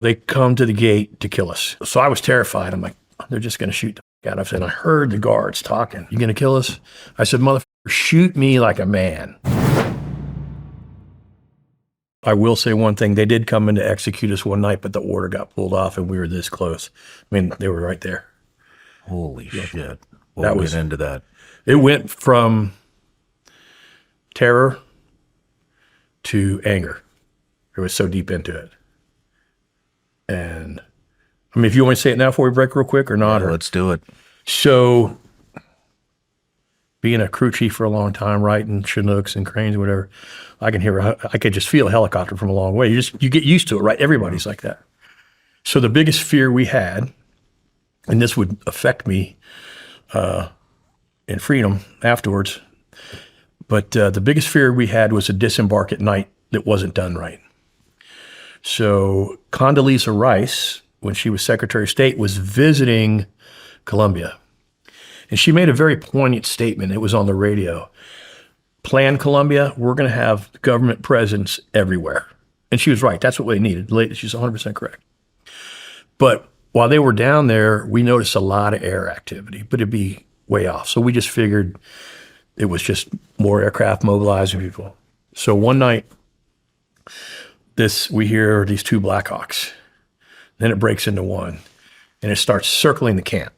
They come to the gate to kill us. So I was terrified. I'm like, they're just going to shoot the fuck out of us. And I heard the guards talking. You going to kill us? I said, motherfucker, shoot me like a man. I will say one thing. They did come in to execute us one night, but the order got pulled off and we were this close. I mean, they were right there. Holy shit. We'll get into that. It went from terror to anger. It was so deep into it. And I mean, if you want to say it now before we break real quick or not. Yeah, let's do it. So being a crew chief for a long time, writing Chinooks and cranes, whatever, I could just feel a helicopter from a long way. You get used to it, right? Everybody's like that. So the biggest fear we had, and this would affect me in freedom afterwards, but the biggest fear we had was a disembark at night that wasn't done right. So Condoleezza Rice, when she was Secretary of State, was visiting Colombia. And she made a very poignant statement. It was on the radio. Plan Colombia, we're going to have government presence everywhere. And she was right. That's what they needed. She's 100% correct. But while they were down there, we noticed a lot of air activity, but it'd be way off. So we just figured it was just more aircraft mobilizing people. So one night, we hear these two Blackhawks. Then it breaks into one, and it starts circling the camp.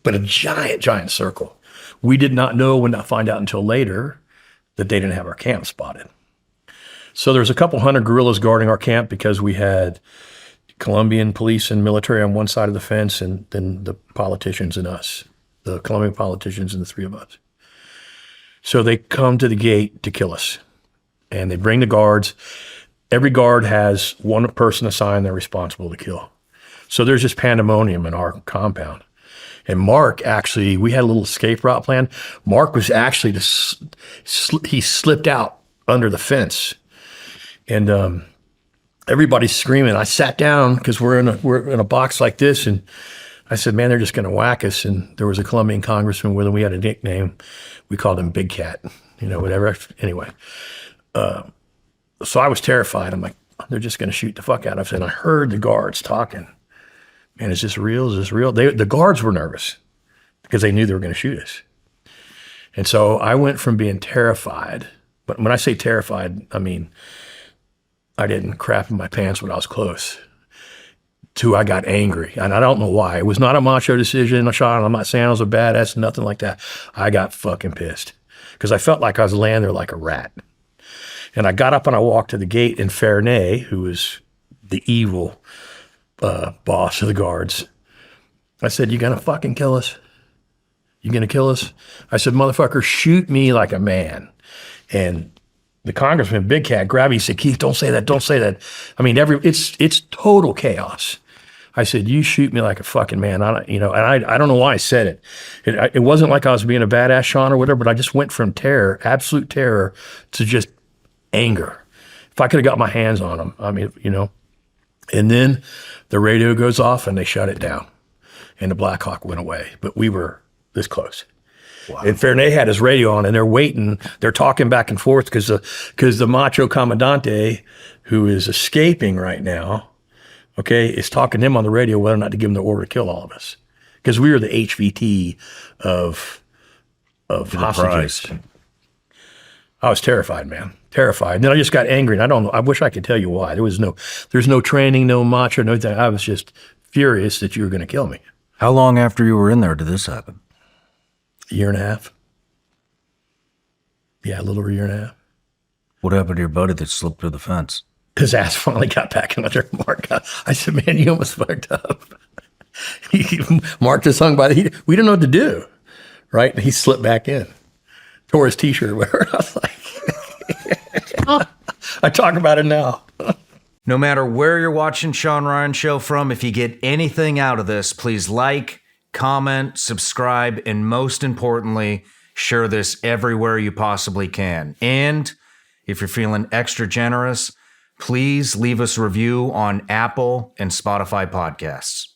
But a giant, giant circle. We did not know, would not find out until later, that they didn't have our camp spotted. So there's a couple hundred guerrillas guarding our camp because we had Colombian police and military on one side of the fence, and then the politicians and us, the Colombian politicians and the three of us. So they come to the gate to kill us, and they bring the guards. Every guard has one person assigned they're responsible to kill. So there's just pandemonium in our compound. And Mark, actually, we had a little escape route plan. Mark was actually, he slipped out under the fence. And everybody's screaming. I sat down because we're in a box like this. And I said, man, they're just going to whack us. And there was a Colombian congressman with him. We had a nickname. We called him Big Cat, whatever. Anyway. So I was terrified. I'm like, they're just going to shoot the fuck out of us. And I heard the guards talking. Man, is this real? Is this real? The guards were nervous because they knew they were going to shoot us. And so I went from being terrified, but when I say terrified, I mean, I didn't crap in my pants when I was close, to I got angry. And I don't know why. It was not a macho decision, Shawn. I'm not saying I was a badass, nothing like that. I got fucking pissed because I felt like I was laying there like a rat. And I got up and I walked to the gate, and Fernay, who was the evil boss of the guards, I said, you gonna fucking kill us? You gonna kill us? I said, motherfucker, shoot me like a man. And the congressman, Big Cat, grabbed me. He said, Keith, don't say that, don't say that. I mean, it's total chaos. I said, you shoot me like a fucking man. And I don't know why I said it. It wasn't like I was being a badass, Shawn, or whatever, but I just went from terror, absolute terror, to just anger. If I could have got my hands on them, I mean, And then the radio goes off and they shut it down. And the Black Hawk went away. But we were this close. Wow. And Fernay had his radio on and they're waiting. They're talking back and forth because the macho commandante, who is escaping right now, is talking to him on the radio whether or not to give him the order to kill all of us. Because we were the HVT of hostages. I was terrified, man. Terrified. And then I just got angry, and I don't know. I wish I could tell you why. There's no training, no macho, no thing. I was just furious that you were going to kill me. How long after you were in there did this happen? A year and a half. Yeah, a little over a year and a half. What happened to your buddy that slipped through the fence? His ass finally got back in under Mark. I said, man, you almost fucked up. Mark just hung by we didn't know what to do, right? And he slipped back in. Tore his t-shirt or whatever. I was like, I talk about it now. No matter where you're watching Shawn Ryan Show from, if you get anything out of this, please like, comment, subscribe, and most importantly, share this everywhere you possibly can. And if you're feeling extra generous, please leave us a review on Apple and Spotify podcasts.